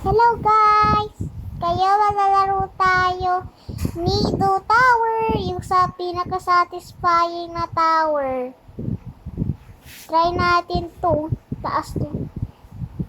Hello guys! Kaya maglalaro tayo Nido Tower, yung sa pinaka-satisfying na tower. Try natin to. Taas to.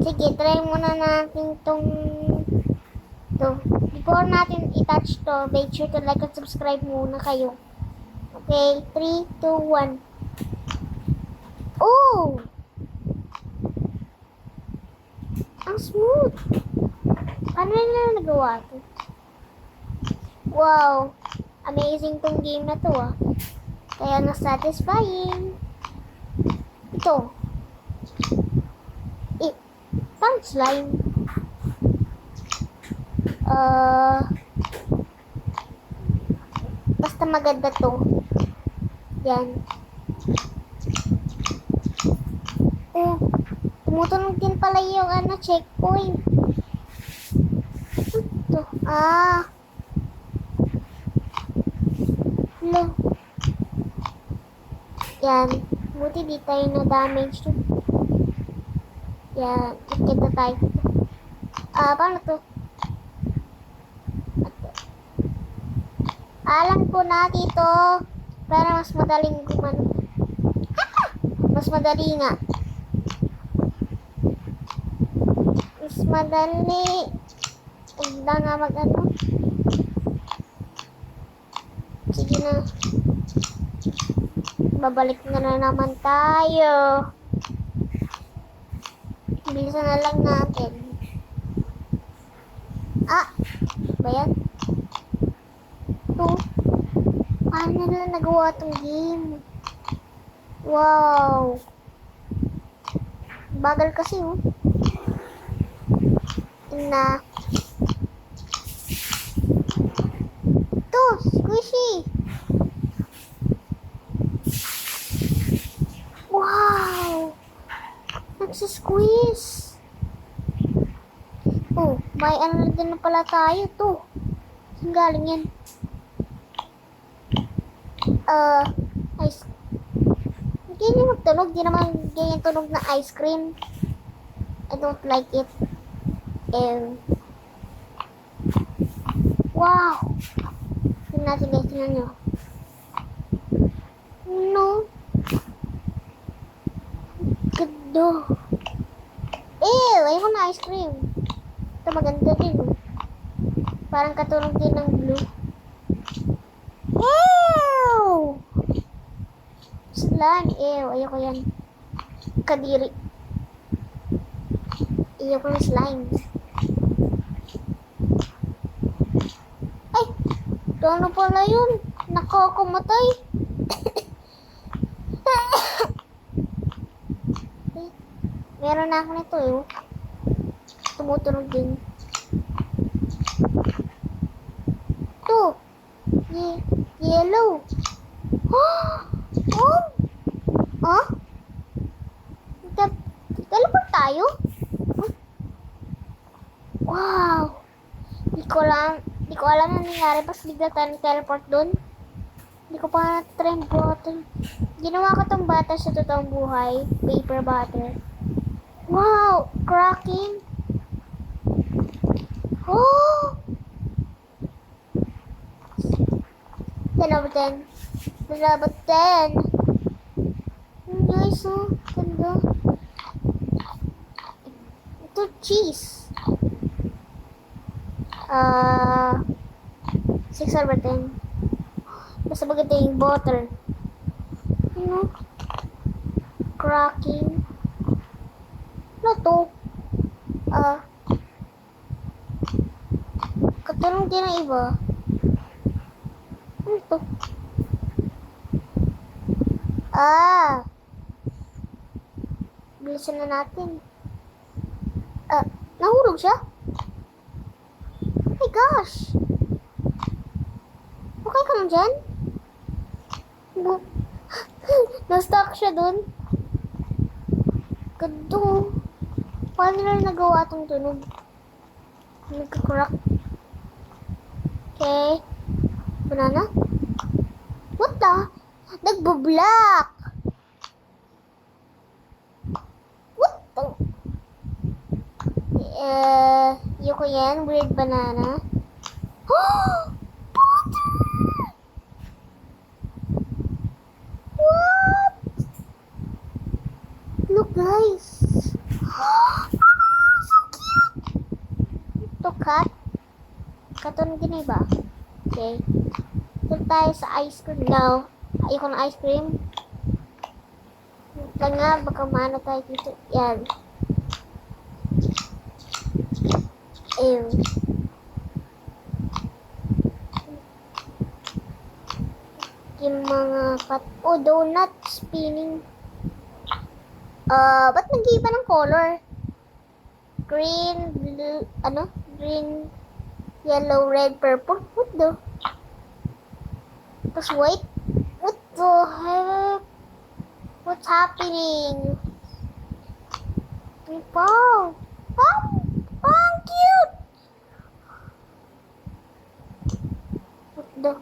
Sige, try muna natin to. Before natin i-touch to, make sure to like and subscribe muna kayo. Okay, 3, 2, 1. Oh! Ang smooth! Paano nila nagawa to? Wow! Amazing tong game na to ah. Kaya na-satisfying. Ito. Pang slime. Basta maganda to. Yan. Oh, tumutunog din pala yung checkpoint. Ito. Hello. Yan. Buti di tayo na-damage to. Yan. Ikita tayo. Paano to? Alam ko na dito. Para mas madaling gumano. Mas madali nga. Mas madali. Huwag na nga mag-ano. Sige na. Babalik na naman tayo. Bilisan na lang natin. Ba yan? Ito. Paano na nagawa itong game? Wow. Bagal kasi oh. Na. Ito, squishy. Wow. Nagsisqueeze. Oh, may ano na din na pala tayo to. Saan galing yan? Ice. Hindi niya magtunog. Di naman ganyan tunog na ice cream. I don't like it. Wow. Tingnan natin guys. Tingnan nyo. No. Ganda. Ayoko na ice cream. Ito maganda din. Parang katulong din ng blue. Ew! Slime. Ayoko yan. Kadiri. Ayoko na slime. Ay! Ano pala yun? Nakakamatay. Meron na ako nito eh. Tumutunog din. Ito. Yellow. Teleport tayo? Wow. Di ko alam na nangyari pas bigla tayo teleport doon. Hindi ko pa na-try yung bottle. Ginawa ko tong butter sa totoong buhay. Paper butter. Wow! Cracking! Oh! 10 over 10. 10 over 10. Guys, oh. Ganda. Ito, cheese. 6 over 10. Basta maganda yung butter. Ano? Cracking. Ano to? Katulong din ang iba. Ano to? Bilisan na natin. Nahulog siya? Oh my gosh! Okay ka lang dyan? Na-stuck siya dun. Gado. Paano na nagawa itong tunog? Nagka-crack. Okay. Banana? What the? Nagbo-block! What the? Ayoko yan. Weird banana. What? Look, guys. So cute. Ito, cat. Katon din ba? Okay. Ito tayo sa ice cream. No. Ayoko ng ice cream. Ito nga, baka maano tayo dito. Yan. Ew. Yung mga cat. Oh, donut spinning. Ba't nag-iiba ng color? Green, blue, ano? Green, yellow, red, purple. What the? Tapos white? What the heck? What's happening? Wow! Oh! Oh, cute! What the?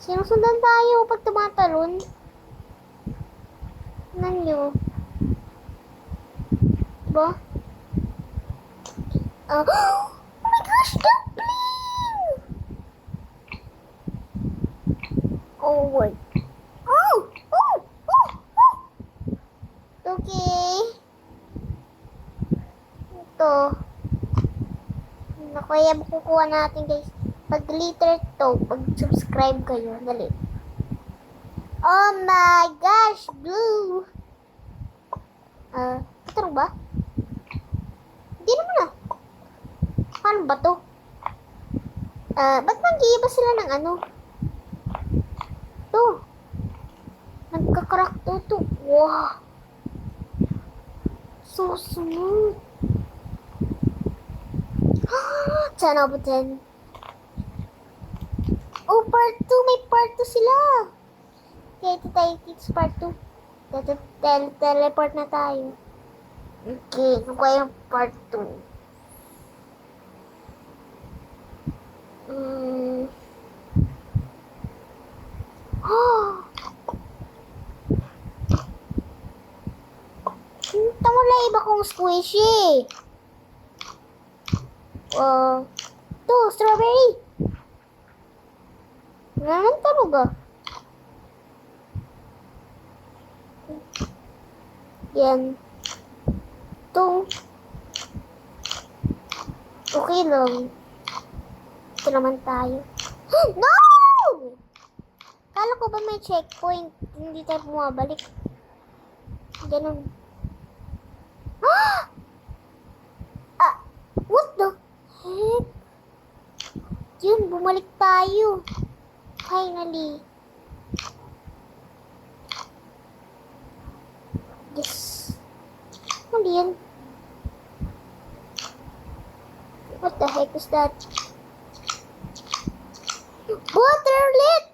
Sinusundan tayo pag tumatalon. Tignan nyo. Diba? Oh my gosh, dumpling! Oh my. Oh! Oh! Oh! Oh! Okay. Ito. Kaya makukuha natin, guys. Pag liter to, pag subscribe kayo, dali. Oh my gosh, blue. Ito ba? Hindi naman ah. Paano ba to? Ba't nag-iiba sila ng ano? To. Nagkakarak to. Wow. So smooth. 10 out of 10. Oh, part 2. May part 2 sila. Okay, ito tayo sa part 2. Teleport na tayo. Okay, ano kaya yung part 2? Ito wala iba kong squishy. Ito, strawberry. Ngayon talaga. Yan. Ito. Okay lang. Ito naman tayo. No! Kala ko ba may checkpoint? Hindi tayo bumabalik. Ganun. What the heck? Yun, bumalik tayo. Finally. Yes. Ano yan? What the heck is that? Waterlet!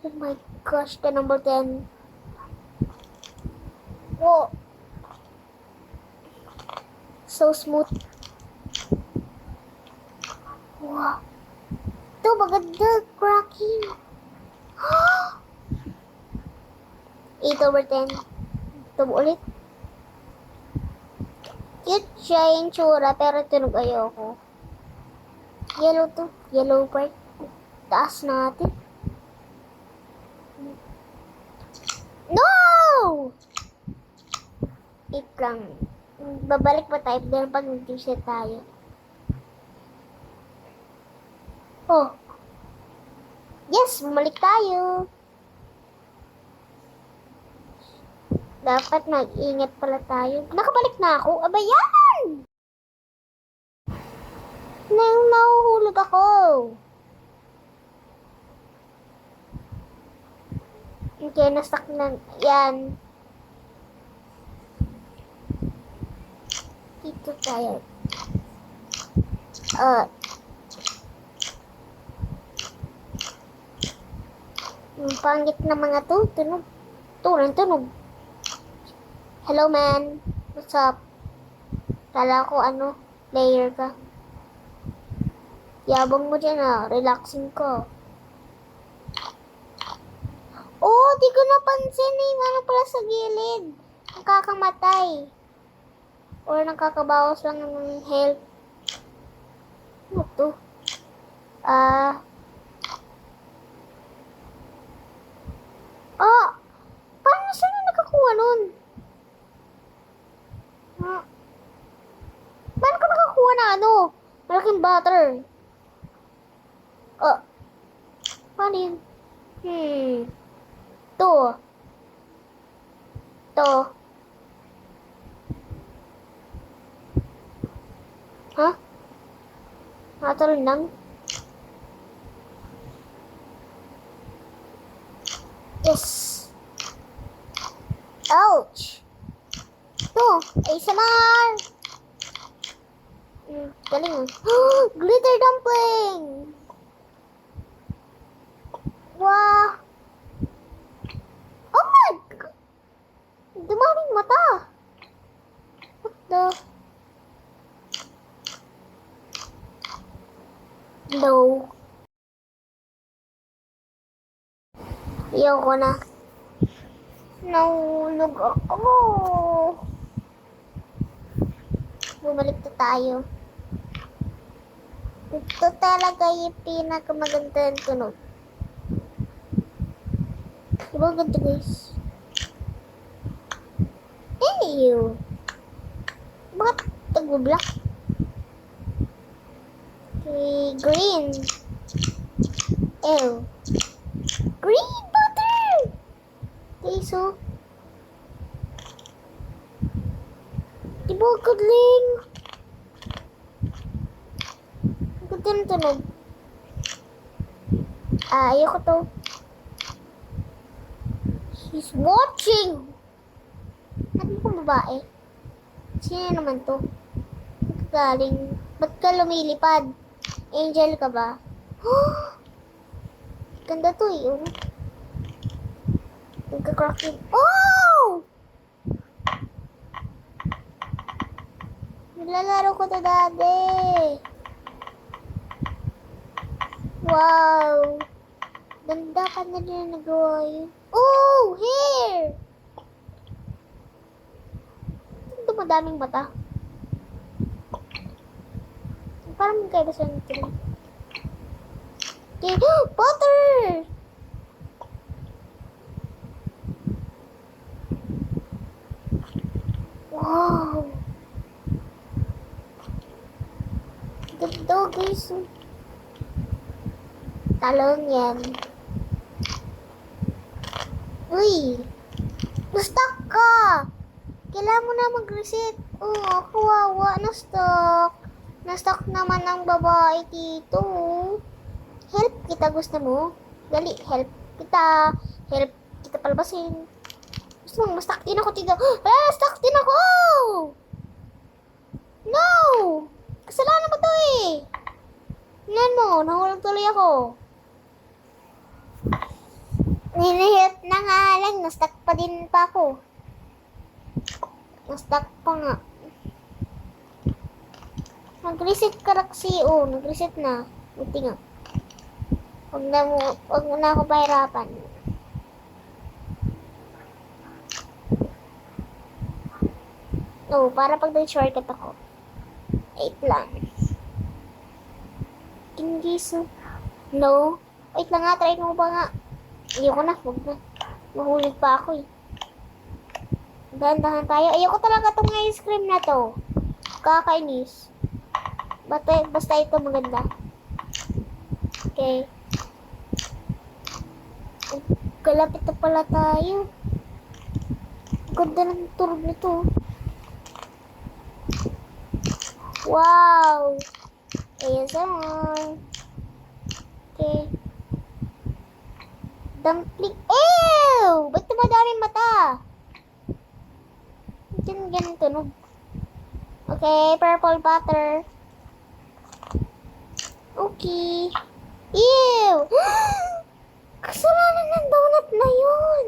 Oh my gosh, the number 10. Whoa. So smooth. Wow. Ito, maganda. Cracking. 8 over 10. Ito ulit. Cute siya yung tsura, pero tunog ayoko. Yellow to. Yellow part. Taas natin. No! Wait lang. Babalik pa tayo dahil pag nag-t-shirt tayo. Oh. Yes, bumalik tayo. Dapat mag-ingat pala tayo. Nakabalik na ako. Aba yan! Nahuhulog ako. Okay, na-stuck na. Yan. Dito tayo. Yung pangit na mga to. Tunog. Tunog. Hello, man. What's up? Kala ko player ka. Yabang mo dyan relaxing ko. Oh, di ko napansin yung pala sa gilid. nakakamatay. Or nakakabawas lang ng health. Ano to? Paano sila nakakuha nun? Paano ka nakakuha na ano? Malaking butter. Paano yun? To. Nakataroon lang? Yes. Ouch. Isa more. Galing glitter dumpling. Wow. Oh my God. Dumaming mata. What the? No. Ayoko na. Nahulog ako. Bumalik na tayo. Ito talaga yung pinakamagandang tunog. Diba ganito guys? Ew! Bakit tag-black? Okay, green. Ew. Green butter! Okay, so diba gadling? Ganda ng tunog. Ayoko to. He's watching! Sabi ko babae. Sino naman to? Galing. Ba't ka lumilipad? Angel ka ba? Ganda to eh. Nagka-crack yun. Oh! Nilalaro ko to dati. Wow! Ganda ka na din nagawa yun. Oh! Hair! Ito madaming mata. Parang magkaiba sa nito. Okay. Butter! Wow! Ganda guys. Talon yan. Uy! Na-stuck ka! Kailangan mo na mag-reset. Oh, kawawa. Na-stuck. Na-stuck naman ang babae dito. Help kita, gusto mo? Dali, help kita. Help kita palabasin. Gusto mo, ma-stuck din ako dito. Stuck din ako! No! Kasalanan mo to eh. Tingnan mo, nahulog tuloy ako. Ninihit na nga lang, na-stuck pa din pa ako. Na-stuck pa nga. Nag-reset ka Roxy. Nag-reset na. Buti nga. Huwag mo na ako pahirapan. Para pag nag-shortcut ako. 8 lang. Kingiso. No. Wait lang nga, try mo ba nga? Ayoko na, huwag na. Mahulog pa ako eh. Dahan-dahan tayo. Ayoko talaga itong ice cream na to. Kakainis. Basta ito maganda. Okay. Kalapit na pala tayo. Ganda ng turog nito. Wow! ASMR. Okay. Dumpling. Ew! Ba't tumadaming mata? Diyan ganun tunog. Okay, purple butter. Okay. Ew! Kasalanan ng donut na yun.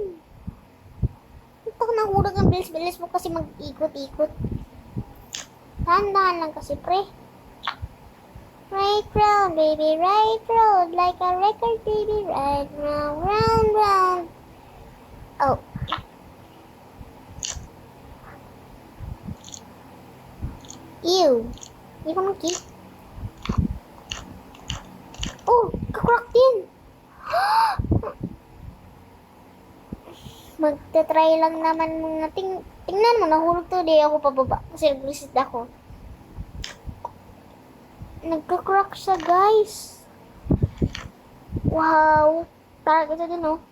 Ito ko nahulog ang bilis-bilis mo kasi mag-ikot-ikot. Dahan-dahan lang kasi, pre. Right round, baby, right round. Like a record, baby, right round, round, round. Oh. Ew. Hindi ko nang kick. Oh, kakrack din. Magta-try lang naman mga tingnan mo, nahulog to. Di ako pababa kasi nag-reset ako. Nagka-crack siya, guys. Wow. Parang ito din, oh.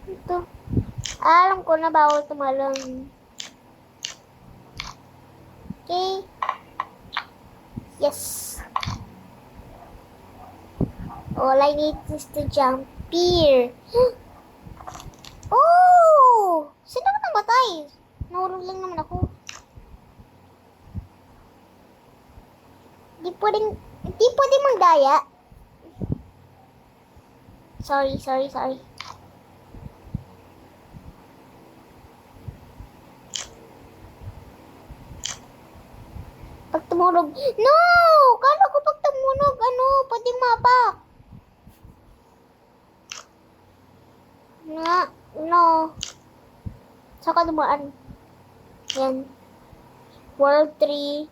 Ito. Alam ko na bawal tumalon. Okay. Yes. All I need is to jump here. Oh! Sino ka nabatay? Nahulog lang naman ako. Di pwedeng magdaya. Sorry. Pag tumunog, no! Kala ko pag tumunog, pwedeng mapak. No. Saka dumaan. Yan. World 3.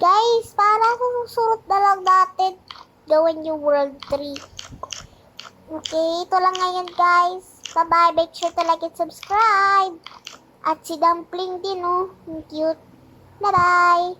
Guys, para sa susunod na lang natin gawin yung World 3. Okay, ito lang ngayon guys. Bye-bye. Make sure to like and subscribe. At si Dumpling din, oh. Cute. Bye-bye.